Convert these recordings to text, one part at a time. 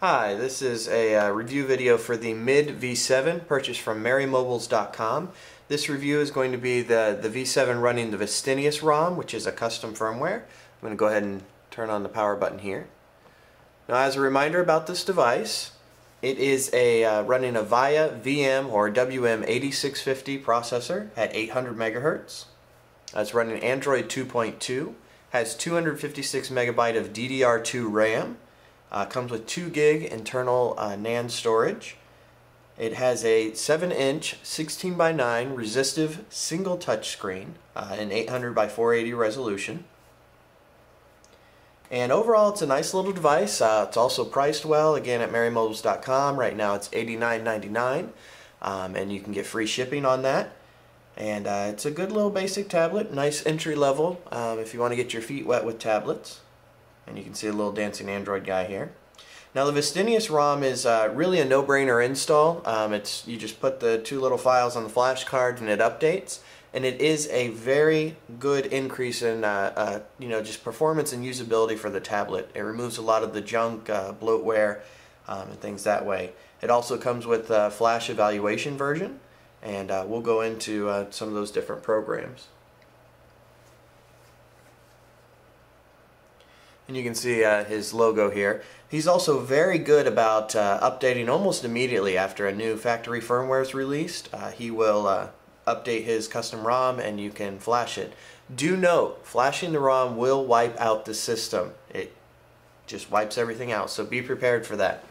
Hi, this is a review video for the Mid V7 purchased from merrymobiles.com. This review is going to be the V7 running the Vestinious ROM, which is a custom firmware. I'm going to go ahead and turn on the power button here. Now, as a reminder about this device, it is running a VIA VM or WM8650 processor at 800 megahertz. It's running Android 2.2, has 256 megabyte of DDR2 RAM. Comes with 2 gig internal NAND storage. It has a 7-inch 16:9 resistive single touch screen in 800 by 480 resolution. And overall, it's a nice little device. It's also priced well, again at merrymobiles.com. Right now it's $89.99, and you can get free shipping on that. And it's a good little basic tablet, nice entry level if you want to get your feet wet with tablets. And you can see a little dancing Android guy here. Now the Vestinious ROM is really a no-brainer install. You just put the 2 little files on the flash card and it updates. And it is a very good increase in just performance and usability for the tablet. It removes a lot of the junk, bloatware, and things that way. It also comes with a flash evaluation version, and we'll go into some of those different programs. And you can see his logo here. He's also very good about updating almost immediately after a new factory firmware is released. He will update his custom ROM and you can flash it. Do note, flashing the ROM will wipe out the system. It just wipes everything out, so be prepared for that.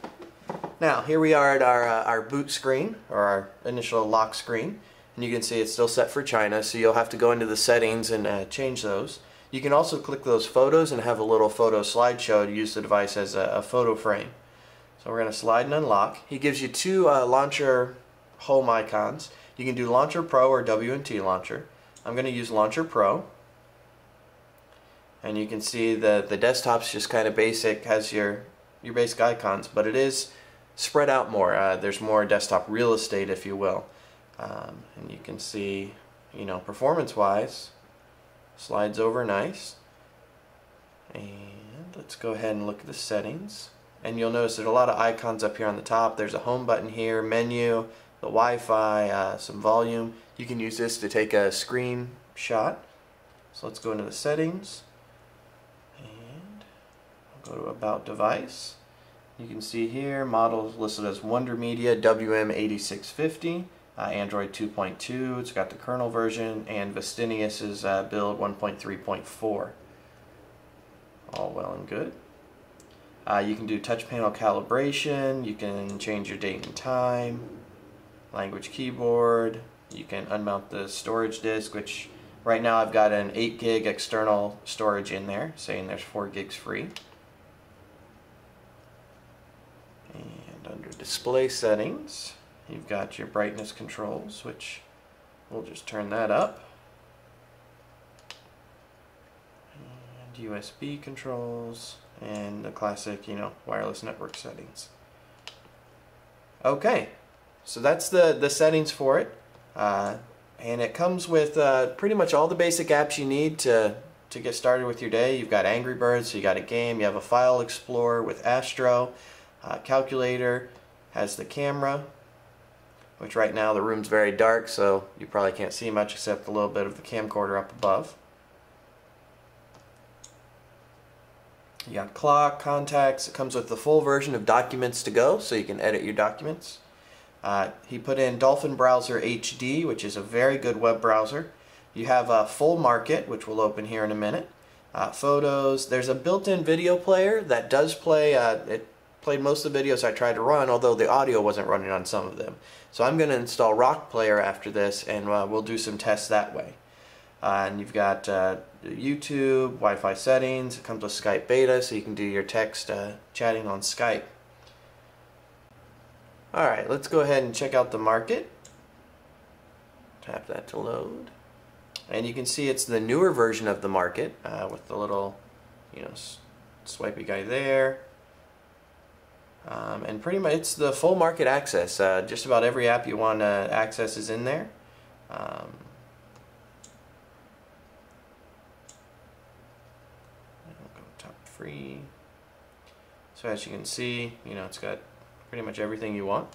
Now, here we are at our boot screen, or our initial lock screen. And you can see it's still set for China, so you'll have to go into the settings and change those. You can also click those photos and have a little photo slideshow to use the device as a photo frame. So we're going to slide and unlock. He gives you 2 launcher home icons. You can do Launcher Pro or W&T Launcher. I'm going to use Launcher Pro. And you can see the desktop's just kind of basic, has your basic icons, but it is spread out more. There's more desktop real estate, if you will. And you can see, performance-wise, slides over nice. And let's go ahead and look at the settings. And you'll notice there's a lot of icons up here on the top. There's a home button here, menu, the Wi-Fi, some volume. You can use this to take a screenshot. So let's go into the settings. And I'll go to About Device. You can see here, models listed as Wonder Media WM8650. Android 2.2, it's got the kernel version, and Vestinious' build 1.3.4. All well and good. You can do touch panel calibration, you can change your date and time, language keyboard, you can unmount the storage disk, which right now I've got an 8 gig external storage in there, saying there's 4 gigs free. And under display settings, you've got your brightness controls, which we'll just turn that up. And USB controls, and the classic, wireless network settings. Okay, so that's the settings for it. And it comes with pretty much all the basic apps you need to get started with your day. You've got Angry Birds, so you got a game. You have a file explorer with Astro. Calculator, has the camera, which right now the room's very dark, so you probably can't see much except a little bit of the camcorder up above. You got clock, contacts. It comes with the full version of Documents to Go, so you can edit your documents. He put in Dolphin Browser HD, which is a very good web browser. You have a Full Market, which we'll open here in a minute. Photos. There's a built-in video player that does play. It played most of the videos I tried to run, although the audio wasn't running on some of them. So I'm going to install Rockplayer after this, and we'll do some tests that way. And you've got YouTube, Wi-Fi settings. It comes with Skype Beta, so you can do your text chatting on Skype. Alright, let's go ahead and check out the market. Tap that to load. And you can see it's the newer version of the market with the little, swipey guy there. And pretty much it's the full market access. Just about every app you want to access is in there. Go top free. So as you can see, it's got pretty much everything you want.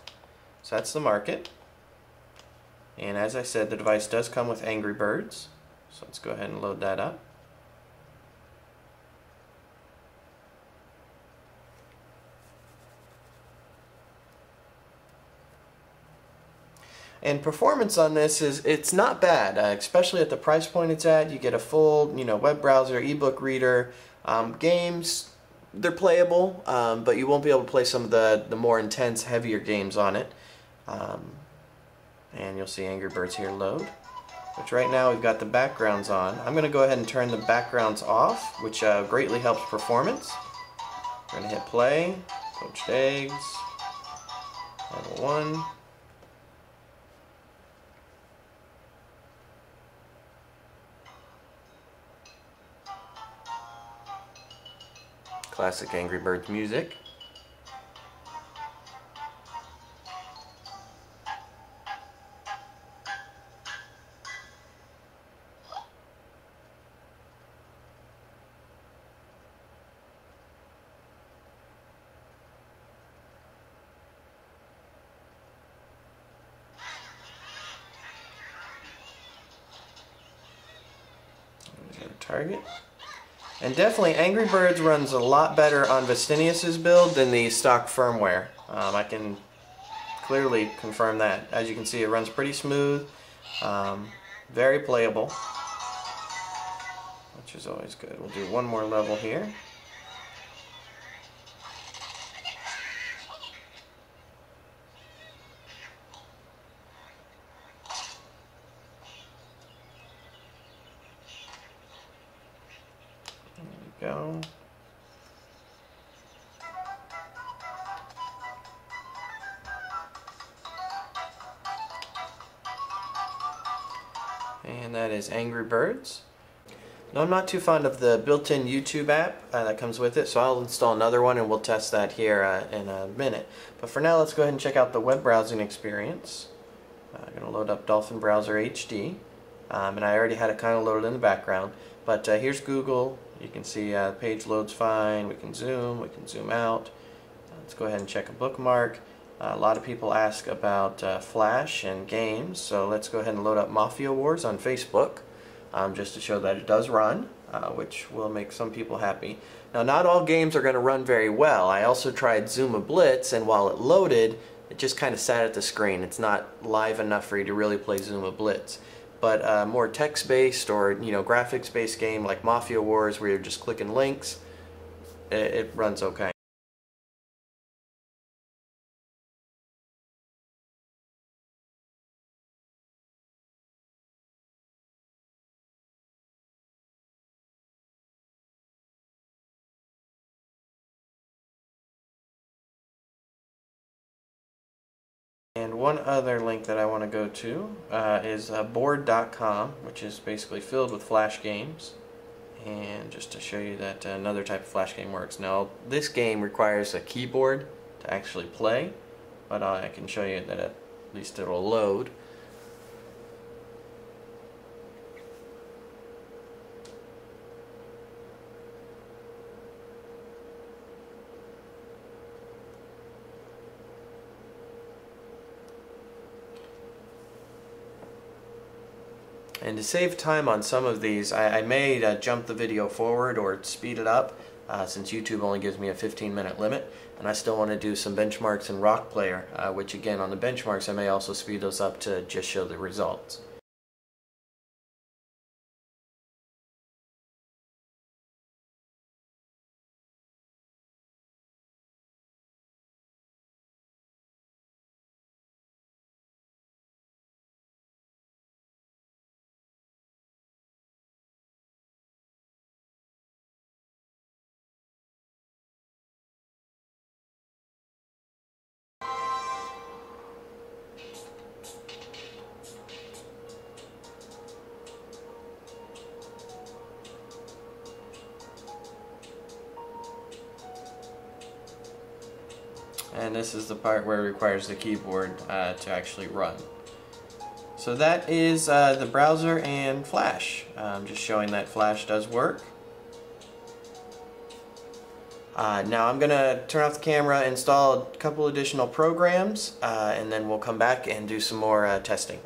So that's the market. And as I said, the device does come with Angry Birds. So let's go ahead and load that up. And performance on this it's not bad, especially at the price point it's at. You get a full, web browser, ebook reader, games. They're playable, but you won't be able to play some of the more intense, heavier games on it. And you'll see Angry Birds here load. Which right now we've got the backgrounds on. I'm going to go ahead and turn the backgrounds off, which greatly helps performance. We're going to hit play, poached eggs, level 1. Classic Angry Birds music. There's our target. And definitely Angry Birds runs a lot better on Vestinious' build than the stock firmware. I can clearly confirm that. As you can see, it runs pretty smooth, very playable, which is always good. We'll do one more level here. Go. And that is Angry Birds. Now I'm not too fond of the built-in YouTube app that comes with it, so I'll install another one and we'll test that here in a minute. But for now, let's go ahead and check out the web browsing experience. I'm going to load up Dolphin Browser HD, and I already had it kind of loaded in the background. But here's Google. You can see the page loads fine. We can zoom out. Let's go ahead and check a bookmark. A lot of people ask about Flash and games, so let's go ahead and load up Mafia Wars on Facebook, just to show that it does run, which will make some people happy. Now, not all games are going to run very well. I also tried Zuma Blitz, and while it loaded, it just kind of sat at the screen. It's not live enough for you to really play Zuma Blitz. But a more text-based or graphics-based game like Mafia Wars, where you're just clicking links, it runs okay. And one other link that I want to go to is board.com, which is basically filled with Flash games. And just to show you that another type of Flash game works. Now, this game requires a keyboard to actually play, but I can show you that at least it'll load. And to save time on some of these, I may jump the video forward or speed it up, since YouTube only gives me a 15-minute limit, and I still want to do some benchmarks in Rockplayer, which again, on the benchmarks I may also speed those up to just show the results. And this is the part where it requires the keyboard to actually run. So that is the browser and Flash. Just showing that Flash does work. Now I'm going to turn off the camera, install a couple additional programs, and then we'll come back and do some more testing.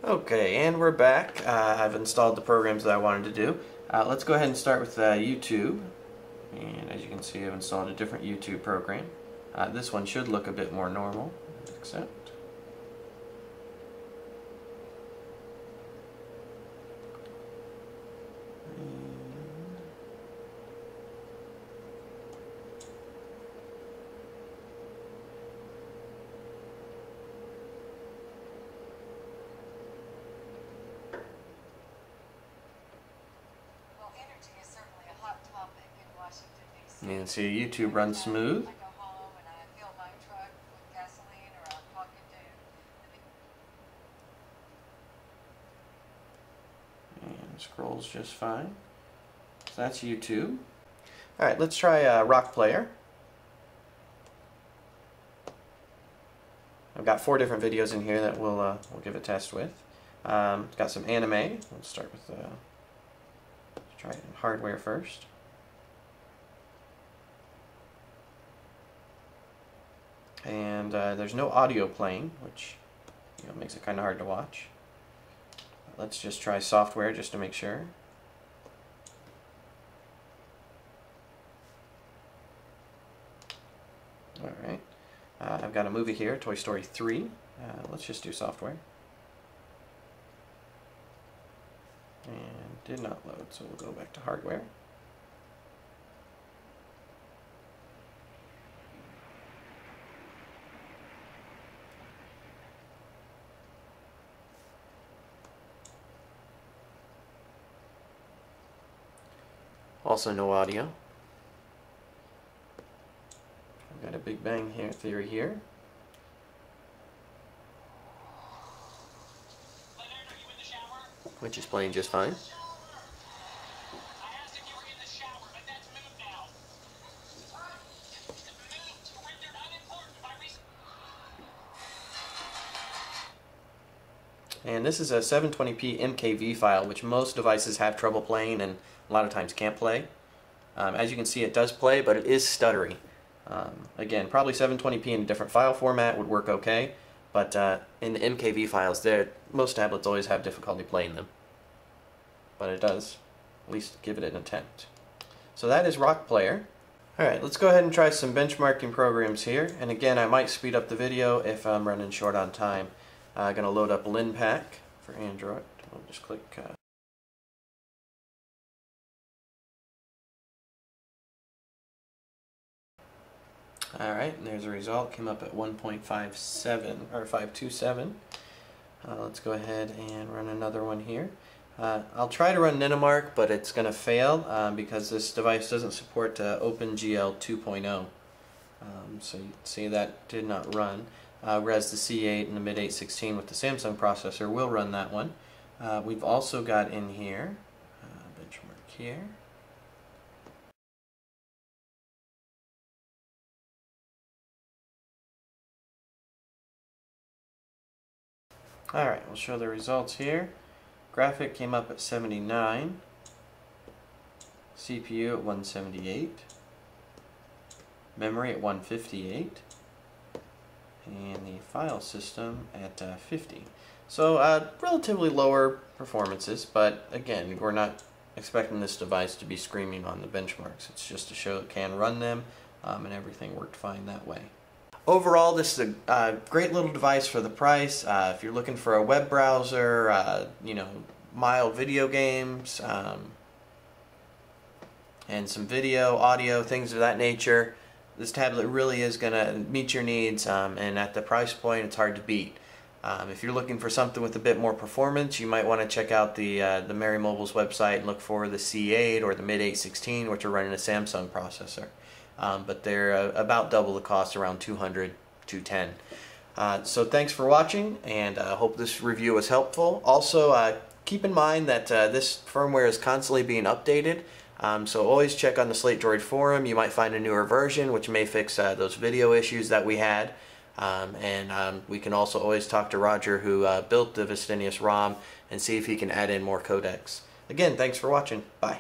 Okay, and we're back. I've installed the programs that I wanted to do. Let's go ahead and start with YouTube. And as you can see, I've installed a different YouTube program. This one should look a bit more normal. Accept. You can see YouTube runs smooth. And scrolls just fine. So that's YouTube. Alright, let's try Rockplayer. I've got 4 different videos in here that we'll give a test with. It's got some anime. Let's start with let's try it in hardware first. And there's no audio playing, which makes it kind of hard to watch. Let's just try software just to make sure. Alright, I've got a movie here, Toy Story 3. Let's just do software. And did not load, so we'll go back to hardware. Also no audio. I've got a Big Bang Theory here. Which is playing just fine. And this is a 720p MKV file, which most devices have trouble playing and a lot of times can't play. As you can see, it does play, but it is stuttery. Again, probably 720p in a different file format would work okay, but in the MKV files, most tablets always have difficulty playing them. But it does at least give it an attempt. So that is Rockplayer. Alright, let's go ahead and try some benchmarking programs here. And again, I might speed up the video if I'm running short on time. I'm going to load up LinPack for Android. We'll just click Alright, and there's a result. Came up at 1.57 or 527. Let's go ahead and run another one here. I'll try to run Ninomark, but it's going to fail because this device doesn't support OpenGL 2.0. So you can see that did not run. Whereas the C8 and the mid 816 with the Samsung processor will run that one. We've also got in here, benchmark here. Alright, we'll show the results here. Graphic came up at 79, CPU at 178, memory at 158, and the file system at 50. So relatively lower performances, but again, we're not expecting this device to be screaming on the benchmarks. It's just to show it can run them, and everything worked fine that way. Overall, this is a great little device for the price. If you're looking for a web browser, mild video games, and some video, audio, things of that nature, this tablet really is going to meet your needs, and at the price point, it's hard to beat. If you're looking for something with a bit more performance, you might want to check out the Merry Mobile's website and look for the C8 or the mid 816, which are running a Samsung processor. But they're about double the cost, around $200, $210. So thanks for watching, and I hope this review was helpful. Also, keep in mind that this firmware is constantly being updated, so always check on the Slatedroid forum. You might find a newer version which may fix those video issues that we had. We can also always talk to Roger, who built the Vestinious ROM, and see if he can add in more codecs. Again, thanks for watching. Bye.